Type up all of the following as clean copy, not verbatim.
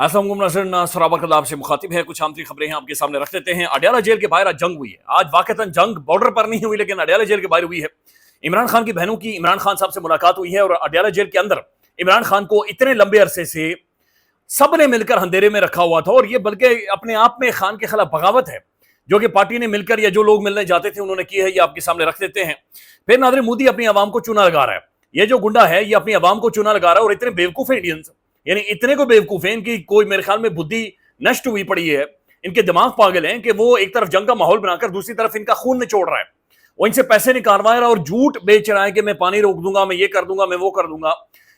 السلام علیکم ناظرین، سرابر آپ سے مخاطب ہے، کچھ آمدنی خبریں ہیں آپ کے سامنے رکھ دیتے ہیں۔ اڈیالہ جیل کے باہر آج جنگ ہوئی ہے۔ آج واقعتاً جنگ بارڈر پر نہیں ہوئی لیکن اڈیالہ جیل کے باہر ہوئی ہے۔ عمران خان کی بہنوں کی عمران خان صاحب سے ملاقات ہوئی ہے اور اڈیالہ جیل کے اندر عمران خان کو اتنے لمبے عرصے سے سب نے مل کر اندھیرے میں رکھا ہوا تھا، اور یہ بلکہ اپنے آپ میں خان کے خلاف بغاوت ہے جو کہ پارٹی نے مل کر یا جو لوگ ملنے جاتے تھے انہوں نے کی ہے، یہ آپ کے سامنے رکھ دیتے ہیں۔ پھر ناظرین، مودی اپنی عوام کو چونا لگا رہا ہے۔ یہ جو گنڈا ہے یہ اپنی عوام کو چونا لگا رہا ہے، اور اتنے بیوقوف ہیں انڈینز، یعنی اتنے کو بیوقوف ہیں، ان کی کوئی میرے خیال میں بدھی نشٹ ہوئی پڑی ہے، ان کے دماغ پاگل ہیں کہ وہ ایک طرف جنگ کا ماحول بنا کر دوسری طرف ان کا خون نچوڑ رہا ہے، وہ ان سے پیسے نکالوا رہا ہے اور جھوٹ بیچ رہا ہے کہ میں پانی روک دوں گا، میں یہ کر دوں گا، میں وہ کر دوں گا،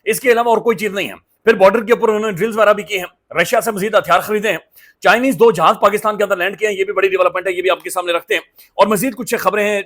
اس کے علاوہ اور کوئی چیز نہیں ہے۔ پھر بارڈر کے اوپر انہوں نے ڈرلز وغیرہ بھی کیے ہیں، رشیا سے مزید ہتھیار خریدے ہیں، چائنیز 2 جہاز پاکستان کے اندر لینڈ کیے ہیں، یہ بھی بڑی ڈیولپمنٹ ہے، یہ بھی آپ کے سامنے رکھتے ہیں۔ اور مزید کچھ خبریں ہیں،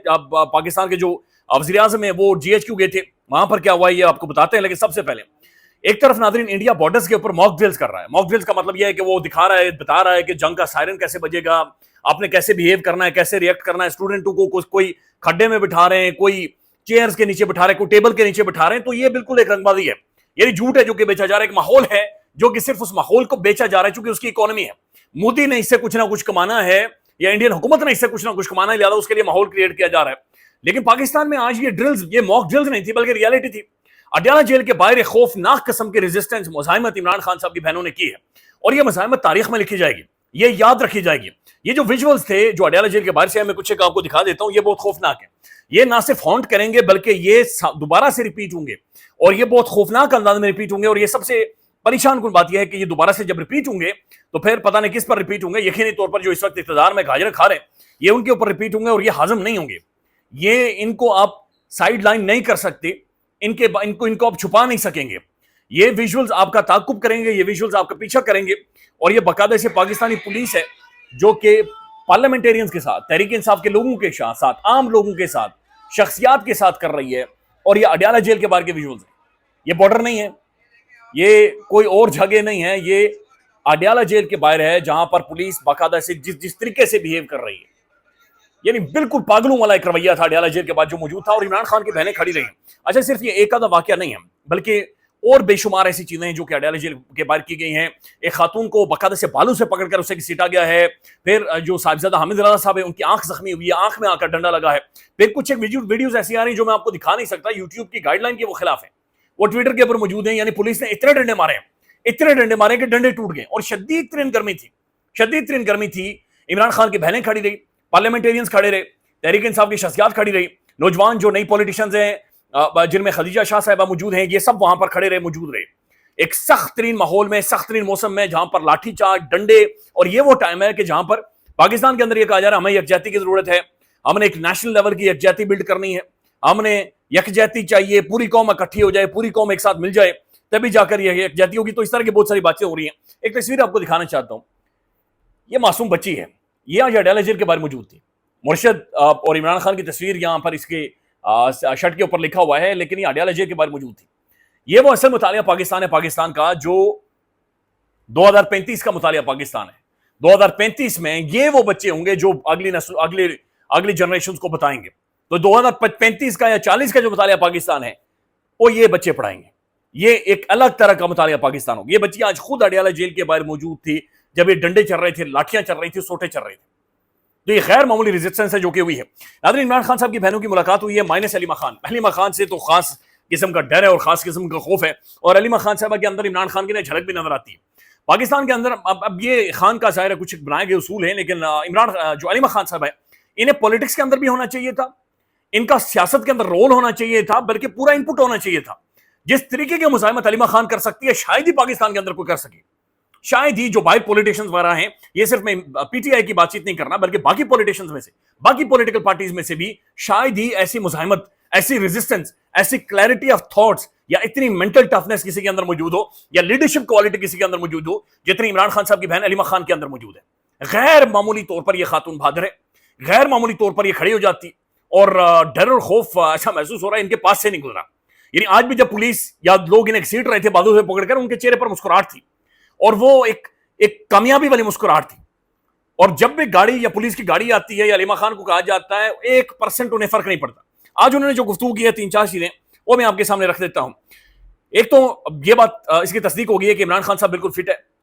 پاکستان کے جو وزیر اعظم ہیں وہ GHQ گئے تھے، وہاں پر کیا ہوا ہے یہ آپ کو بتاتے ہیں۔ لیکن سب سے پہلے ایک طرف ناظرین انڈیا بارڈرز کے اوپر موک ڈرلز کر رہا ہے۔ موک ڈرلز کا مطلب یہ ہے کہ وہ دکھا رہا ہے، بتا رہا ہے کہ جنگ کا سائرن کیسے بجے گا، آپ نے کیسے بہیو کرنا ہے، کیسے ریئیکٹ کرنا ہے۔ اسٹوڈنٹوں کو کوئی کھڈے میں بٹھا رہے ہیں، کوئی چیئرز کے نیچے بٹھا رہے ہیں، کوئی ٹیبل کے نیچے بٹھا رہے ہیں، تو یہ بالکل ایک رنگ بازی ہے، یعنی جھوٹ ہے جو کہ بیچا جا رہا ہے۔ ایک ماحول ہے جو کہ صرف اس ماحول کو بیچا جا رہا ہے چونکہ اس کی اکانومی ہے، مودی نے اس سے کچھ نہ کچھ کمانا ہے یا انڈین حکومت نے اس سے کچھ نہ کچھ کمانا ہے، لہٰذا اس کے لیے ماحول کریٹ کیا جا رہا ہے۔ لیکن پاکستان میں آج یہ ڈرلز، یہ موک ڈرلز نہیں تھی بلکہ ریالٹی تھی۔ اڈیالہ جیل کے باہر ایک خوفناک قسم کی ریزسٹنس، مزاحمت عمران خان صاحب کی بہنوں نے کی ہے، اور یہ مزاحمت تاریخ میں لکھی جائے گی، یہ یاد رکھی جائے گی۔ یہ جو ویژولز تھے جو اڈیالہ جیل کے باہر سے میں کچھ ایک آپ کو دکھا دیتا ہوں، یہ بہت خوفناک ہے۔ یہ نہ صرف ہانٹ کریں گے بلکہ یہ دوبارہ سے ریپیٹ ہوں گے، اور یہ بہت خوفناک انداز میں ریپیٹ ہوں گے۔ اور یہ سب سے پریشان کن بات یہ ہے کہ یہ دوبارہ سے جب ریپیٹ ہوں گے تو پھر پتہ نہیں کس پر ریپیٹ ہوں گے۔ یقینی طور پر جو اس وقت اقتدار میں گاجر کھا رہے ہیں یہ ان کے اوپر ریپیٹ ہوں گے، اور یہ ہضم نہیں ہوں گے، یہ ان کو آپ سائیڈ لائن نہیں کر سکتے، ان کو آپ چھپا نہیں سکیں گے۔ یہ ویژولز آپ کا تعاقب کریں گے، یہ ویژولز آپ کا پیچھا کریں گے، اور یہ باقاعدہ سے پاکستانی پولیس ہے جو کہ پارلیمنٹیرینز کے ساتھ، تحریک انصاف کے لوگوں کے ساتھ، عام لوگوں کے ساتھ، شخصیات کے ساتھ کر رہی ہے۔ اور یہ اڈیالہ جیل کے باہر کے ویژولز ہیں، یہ بارڈر نہیں ہے، یہ کوئی اور جگہ نہیں ہے، یہ اڈیالہ جیل کے باہر ہے جہاں پر پولیس باقاعدہ سے جس طریقے سے بہیو کر رہی ہے، یعنی بالکل پاگلوں والا ایک رویہ تھا اڈیالہ جیل کے بعد جو موجود تھا، اور عمران خان کی بہنیں کھڑی رہی ہیں۔ اچھا، صرف یہ ایک آدھا واقعہ نہیں ہے بلکہ اور بے شمار ایسی چیزیں ہیں جو کہ اڈیالہ جیل کے باہر کی گئی ہیں۔ ایک خاتون کو باقاعدہ سے بالوں سے پکڑ کر اسے گھسیٹا گیا ہے، پھر جو صاحبزادہ حامد رضا صاحب ہیں ان کی آنکھ زخمی ہوئی ہے، آنکھ میں آ کر ڈنڈا لگا ہے، پھر کچھ ایک ویڈیوز ایسی آ رہی ہیں جو میں آپ کو دکھا نہیں سکتا، یوٹیوب کی گائیڈ لائن کے وہ خلاف ہیں، وہ ٹویٹر کے اوپر موجود ہیں۔ یعنی پولیس نے اتنے ڈنڈے مارے کہ ڈنڈے ٹوٹ گئے، اور شدید ترین گرمی تھی۔ عمران خان کی بہنیں کھڑی رہی، پارلیمنٹیرینز کھڑے رہے، تحریک انصاف کی شخصیات کھڑی رہی، نوجوان جو نئی پولیٹیشنز ہیں جن میں خدیجہ شاہ صاحبہ موجود ہیں، یہ سب وہاں پر کھڑے رہے، موجود رہے، ایک سخت ترین ماحول میں، سخت ترین موسم میں، جہاں پر لاٹھی چارج، ڈنڈے۔ اور یہ وہ ٹائم ہے کہ جہاں پر پاکستان کے اندر یہ کہا جا رہا ہے ہمیں یکجہتی کی ضرورت ہے، ہم نے ایک نیشنل لیول کی یکجہتی بلڈ کرنی ہے، ہم نے یکجہتی چاہیے، پوری قوم اکٹھی ہو جائے، پوری قوم ایک ساتھ مل جائے تبھی جا کر یہ یکجہتی ہوگی۔ تو اس طرح کی بہت ساری باتیں ہو رہی ہیں۔ ایک تصویر آپ کو دکھانا چاہتا ہوں، یہ معصوم بچی ہے، یہ آج اڈیالہ جیل کے باہر موجود تھی۔ مرشد اور عمران خان کی تصویر یہاں پر اس کے شرٹ کے اوپر لکھا ہوا ہے، لیکن یہ اڈیالہ جیل کے باہر موجود تھی۔ یہ وہ اصل مطالعہ پاکستان ہے، پاکستان کا جو 2035 کا مطالعہ پاکستان ہے۔ 2035 میں یہ وہ بچے ہوں گے جو اگلی جنریشنز کو بتائیں گے۔ تو 2035 کا یا 40 کا جو مطالعہ پاکستان ہے وہ یہ بچے پڑھائیں گے، یہ ایک الگ طرح کا مطالعہ پاکستان ہوگا۔ یہ بچی آج خود اڈیالہ جیل کے باہر موجود تھی جب یہ ڈنڈے چل رہے تھے، لاٹھیاں چل رہی تھی، سوٹے چل رہے تھے۔ تو یہ غیر معمولی ریزسٹنس ہے جو کہ ہوئی ہے۔ ناظرین، عمران خان صاحب کی بہنوں کی ملاقات ہوئی ہے مائنس علیمہ خان۔ علیمہ خان سے تو خاص قسم کا ڈر ہے اور خاص قسم کا خوف ہے، اور علیمہ خان صاحبہ کے اندر عمران خان کی نے جھلک بھی نظر آتی ہے۔ پاکستان کے اندر اب یہ خان کا ظاہر ہے کچھ بنائے گئے اصول ہیں، لیکن جو علیمہ خان صاحب ہے انہیں پولیٹکس کے اندر بھی ہونا چاہیے تھا، ان کا سیاست کے اندر رول ہونا چاہیے تھا، بلکہ پورا انپٹ ہونا چاہیے تھا۔ جس طریقے کی مزاحمت علیمہ خان کر سکتی ہے شاید ہی پاکستان کے اندر کوئی کر سکے، شاید ہی جو باہر پولیٹیشنز وغیرہ ہیں، یہ صرف میں پی ٹی آئی کی بات چیت نہیں کرنا بلکہ باقی پولیٹیشنز میں سے، باقی پولیٹیکل پارٹیز میں سے بھی شاید ہی ایسی مزاحمت، ایسی ریزسٹنس، ایسی کلیئرٹی آف تھاٹس یا اتنی مینٹل ٹفنس کسی کے اندر موجود ہو یا لیڈرشپ کوالٹی کسی کے اندر موجود ہو جتنی عمران خان صاحب کی بہن علیمہ خان کے اندر موجود ہے۔ غیر معمولی طور پر یہ خاتون بہادر ہے، غیر معمولی طور پر یہ کھڑی ہو جاتی، اور ڈر اور خوف ایسا محسوس ہو رہا ہے ان کے پاس سے نہیں گزرا۔ یعنی آج بھی جب پولیس یا لوگ انہیں گھسیٹ رہے تھے بازو سے پکڑ کر، ان کے چہرے پر مسکراہٹ تھی، اور وہ ایک کامیابی والی مسکراہٹ تھی۔ اور جب بھی گاڑی یا پولیس کی گاڑی آتی ہے یا علیمہ خان کو کہا جاتا ہے 1% انہیں فرق نہیں پڑتا۔ آج انہوں نے جو گفتگو کی ہے 3-4 چیزیں وہ میں آپ کے سامنے رکھ دیتا ہوں۔ ایک تو یہ بات اس کی تصدیق ہو گئی ہے کہ عمران خان صاحب بالکل فٹ ہے،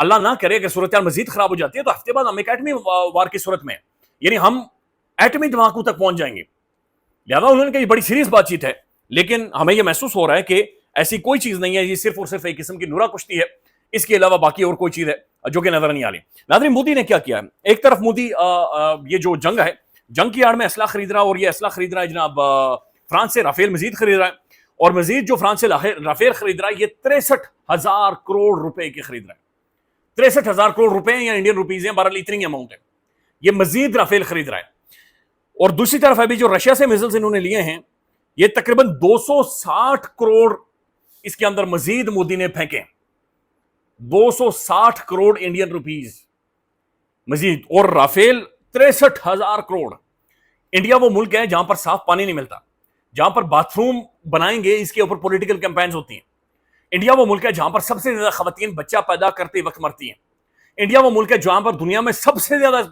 اللہ نہ کرے کہ صورتحال مزید خراب ہو جاتی ہے تو ہفتے بعد ہم ایک ایٹمی وار کی صورت میں، یعنی ہم ایٹمی دھماکوں تک پہنچ جائیں گے. لہٰذا انہوں نے کہا یہ بڑی سیریس بات چیت ہے، لیکن ہمیں یہ محسوس ہو رہا ہے کہ ایسی کوئی چیز نہیں ہے، یہ صرف اور صرف ایک قسم کی نورا کشتی ہے، اس کے علاوہ باقی اور کوئی چیز ہے جو کہ نظر نہیں آ رہی. ناظرین، مودی نے کیا کیا ہے؟ ایک طرف مودی یہ جو جنگ ہے، جنگ کی آڑ میں اسلحہ خرید رہا ہے، اور یہ اسلحہ خرید رہا ہے جناب فرانس سے رافیل مزید خرید رہا ہے، اور مزید جو فرانس سے رافیل خرید رہا ہے یہ 63,000 کروڑ روپے کی خرید رہا ہے. 63,000 کروڑ روپے یا انڈین روپیز ہیں، بہرحال اتنی اماؤنٹ ہے. یہ مزید رافیل خرید رہا ہے. اور دوسری طرف ابھی جو رشیا سے میزلز انہوں نے لیے ہیں، یہ تقریباً 260 کروڑ اس کے اندر مزید مودی نے پھینکے. 260 کروڑ انڈین روپیز مزید، اور رافیل 63,000 کروڑ. انڈیا وہ ملک ہے جہاں پر صاف پانی نہیں ملتا، جہاں پر باتھ روم بنائیں گے اس کے اوپر پولیٹیکل کیمپینز ہوتی ہیں. انڈیا وہ ملک ہے جہاں پر سب سے زیادہ خواتین بچہ پیدا کرتے وقت مرتی ہیں. انڈیا وہ ملک ہے جہاں پر دنیا میں سب سے زیادہ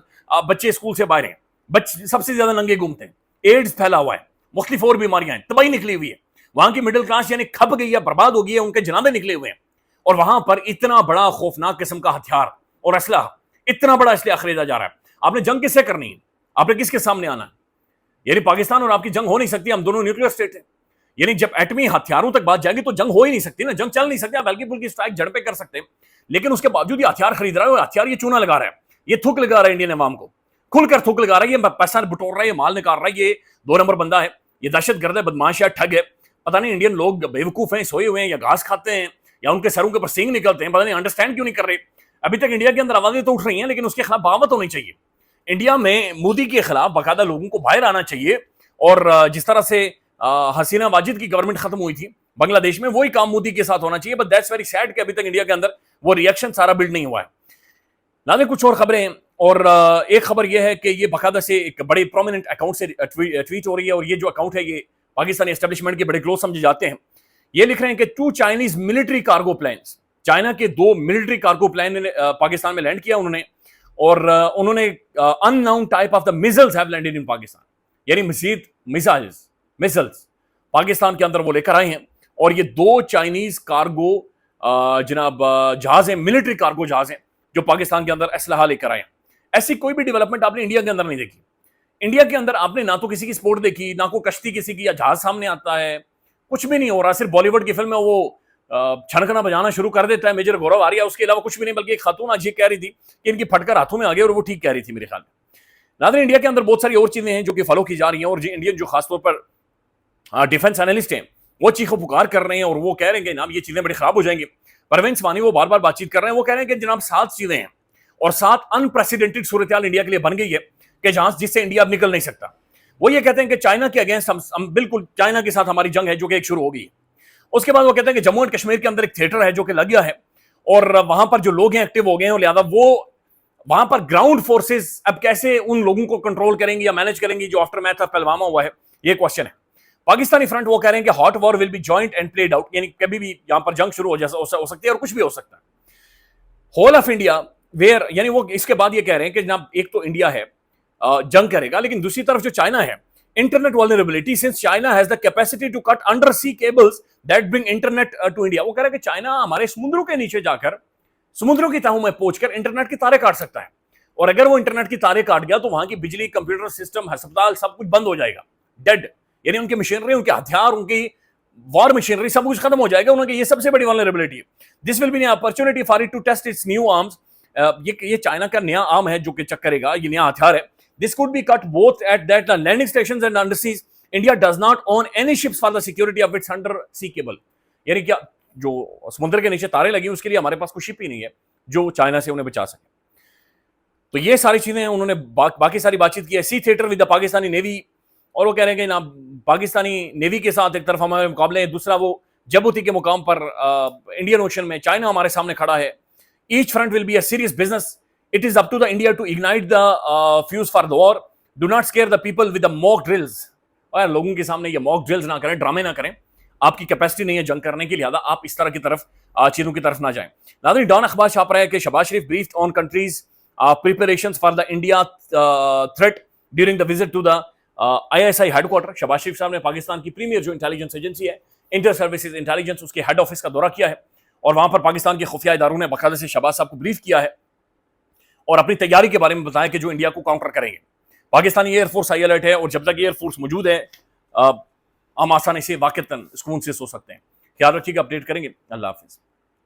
بچے اسکول سے باہر ہیں، سب سے زیادہ ننگے گھومتے ہیں، ایڈز پھیلا ہوا ہے، مختلف اور بیماریاں ہیں، تباہی نکلی ہوئی ہے. وہاں کی مڈل کلاس یعنی کھپ گئی ہے، برباد ہو گئی ہے، ان کے جنازے نکلے ہوئے ہیں. اور وہاں پر اتنا بڑا خوفناک قسم کا ہتھیار اور اسلحہ، اتنا بڑا اسلحہ خریدا جا رہا ہے. آپ نے جنگ کس سے کرنی ہے؟ آپ نے کس کے سامنے آنا ہے؟ یعنی پاکستان اور آپ کی جنگ ہو نہیں سکتی، ہم دونوں نیوکلیئر اسٹیٹ ہیں. یعنی جب ایٹمی ہتھیاروں تک بات جائے گی تو جنگ ہو ہی نہیں سکتی نا، جنگ چل نہیں سکتی. آپ ہلکی پھلکی اسٹرائک جڑ پہ کر سکتے ہیں، لیکن اس کے باوجود یہ ہتھیار خرید رہا ہے، اور ہتھیار یہ چونا لگا رہا ہے، یہ تھوک لگا رہا ہے انڈین عوام کو، کھل کر تھوک لگا رہا ہے. یہ پیسہ بٹور رہا ہے، یہ مال نکال رہا ہے، یہ 2 نمبر بندہ ہے، یہ دہشت گرد ہے، بدماش ہے، ٹھگ ہے. پتہ نہیں انڈین لوگ بیوقوف ہیں، سوئے ہوئے ہیں، یا گھاس کھاتے ہیں، یا ان کے سروں کے اوپر سینگ نکلتے ہیں، پتہ نہیں انڈرسٹینڈ کیوں نہیں کر رہے. ابھی تک انڈیا کے اندر آوازیں تو اٹھ رہی ہیں، لیکن اس کے خلاف بغاوت ہونی چاہیے. انڈیا میں مودی کے خلاف باقاعدہ لوگوں کو باہر آنا چاہیے. اور جس طرح سے حسینہ واجد کی گورنمنٹ ختم ہوئی تھی بنگلہ دیش میں، وہی کام مودی کے ساتھ ہونا چاہیے. بٹ دیٹس ویری سیڈ کہ ابھی تک انڈیا کے اندر وہ ری ایکشن سارا بلڈ نہیں ہوا ہے. ناظرین، کچھ اور خبریں ہیں، اور ایک خبر یہ ہے کہ یہ باقاعدہ سے ایک بڑے پرومیننٹ اکاؤنٹ سے ٹویٹ ہو رہی ہے، اور یہ جو اکاؤنٹ ہے یہ پاکستانی اسٹیبلشمنٹ کے بڑے کلوز سمجھے جاتے ہیں. یہ لکھ رہے ہیں کہ 2 Chinese military cargo planes, China کے 2 ملٹری کارگو پلین پاکستان میں لینڈ کیا انہوں نے، اور انہوں نے ان nine type of the missiles have landed in Pakistan, یعنی مزید میزلز پاکستان کے اندر وہ لے کر آئے ہیں. اور یہ 2 چائنیز کارگو جناب جہاز ہیں، ملٹری کارگو جہاز ہیں، جو پاکستان کے اندر اسلحہ لے کر آئے ہیں. ایسی کوئی بھی ڈیولپمنٹ آپ نے انڈیا کے اندر نہیں دیکھی. انڈیا کے اندر آپ نے نہ تو کسی کی سپورٹ دیکھی، نہ کوئی کشتی کسی کی یا جہاز سامنے آتا ہے، کچھ بھی نہیں ہو رہا. صرف بالی ووڈ کی فلم میں وہ چھنکنا بجانا شروع کر دیتا ہے میجر گورو آریا، اس کے علاوہ کچھ بھی نہیں. بلکہ ایک خاتون آج یہ کہہ رہی تھی کہ ان کی پھٹکر ہاتھوں میں آ گئی، اور وہ ٹھیک کہہ رہی تھی میرے خیال میں. ناظرین، انڈیا کے اندر بہت ساری اور چیزیں ہیں جو کہ فالو کی جا رہی ہیں، اور انڈین جو خاص طور پر ڈیفنس اینالسٹ ہیں وہ چیخو پکار کر رہے ہیں، اور وہ کہہ رہے ہیں کہ جناب یہ چیزیں بڑی خراب ہو جائیں گی. پروین سمانی وہ بار بار بات چیت کر رہے ہیں، وہ کہہ رہے ہیں کہ جناب 7 چیزیں ہیں، اور 7 انپریسیڈنٹڈ صورتحال انڈیا کے لیے بن گئی ہے کہ جہاں جس سے انڈیا اب نکل نہیں سکتا. وہ یہ کہتے ہیں کہ چائنا کے اگینسٹ ہم بالکل چائنا کے ساتھ ہماری جنگ ہے جو کہ ایک شروع ہو گئی. اس کے بعد وہ کہتے ہیں کہ جموں اینڈ کشمیر کے اندر ایک تھیٹر ہے جو کہ لگ گیا ہے، اور وہاں پر جو لوگ ہیں ایکٹیو ہو گئے ہیں، اور لہٰذا وہ وہاں پر گراؤنڈ فورسز اب کیسے ان لوگوں کو کنٹرول کریں گی یا مینج کریں گی جو آفٹر میتھ آف پہلواما ہوا ہے، یہ کوشچن ہے. پاکستانی فرنٹ وہ کہہ رہے ہیں کہ hot war will be joint and played out, یعنی کبھی بھی یہاں پر جنگ شروع ہو سکتی ہے، اور کچھ بھی ہو سکتا ہے. ہول آف انڈیا ویئر، یعنی وہ اس کے بعد یہ کہہ رہے ہیں کہ جناب ایک تو انڈیا ہے جنگ کرے گا، لیکن دوسری طرف جو چائنا ہے، internet vulnerability since China has the capacity to cut undersea cables that bring internet to India. وہ کہہ رہا ہے کہ چائنا ہمارے سمندروں کے نیچے جا کر، سمندروں کی تہوں میں پہنچ کر انٹرنیٹ کی تاریں کاٹ سکتا ہے، اور اگر وہ انٹرنیٹ کی تاریں کاٹ گیا تو وہاں کی بجلی، کمپیوٹر سسٹم، ہسپتال سب کچھ بند ہو جائے گا، ڈیڈ. یعنی ان کی مشینری، ان کے ہتھیار، ان کی وار مشینری سب کچھ ختم ہو جائے گا. انہوں نے یہ سب سے بڑی vulnerability ہے. This will be an opportunity for it to test its new arms. یہ چائنا کا نیا آرم ہے جو کہ چیک کرے گا، یہ نیا ہتھیار ہے. This could be cut both at that landing stations and underseas. India does not own any ships for the security of its undersea cable. یعنی کیا جو سمندر کے نیچے تاریں لگی اس کے لیے ہمارے پاس کوئی شپ ہی نہیں ہے جو چائنا سے انہیں بچا سکے. تو یہ ساری چیزیں انہوں نے باقی ساری بات چیت کی ہے. Sea theatre with the Pakistani navy, اور وہ کہہ رہے ہیں کہ نا پاکستانی نیوی کے ساتھ ایک طرف ہمارے مقابلے ہیں، دوسرا وہ جبوتی کے مقام پر انڈین اوشن میں چائنا ہمارے سامنے کھڑا ہے. Each front will be a serious business. It is up to the India to ignite the fuse for the war. Do not scare the people with the mock drills. اور لوگوں کے سامنے یہ mock drills نہ کریں، ڈرامے نہ کریں. آپ کی کیپیسٹی نہیں ہے جنگ کرنے کی، لہذا آپ اس طرح کی طرف چیزوں کی طرف نہ جائیں. ناظرین، ڈان اخبار چھاپ رہا ہے کہ شہباز شریف briefed on countries preparations for the India threat during the visit to the ISI headquarter. Shahbaz شریف صاحب نے پاکستان کی پریمیئر جو انٹیلیجنس ایجنسی ہے، انٹر سروسز انٹیلیجنس، اس کے ہیڈ آفس کا دورہ کیا ہے، اور وہاں پر پاکستان کے خفیہ اداروں نے باقاعدہ سے شہباز صاحب کو بریف کیا ہے اور اپنی تیاری کے بارے میں بتایا کہ جو انڈیا کو کاؤنٹر کریں گے. Pakistani air force high alert ہے اور جب تک ایئر فورس موجود ہے ہم آسانی سے واقعتاً سکون سے سو سکتے ہیں. خیال رکھیے گا, اپڈیٹ کریں گے. اللہ حافظ.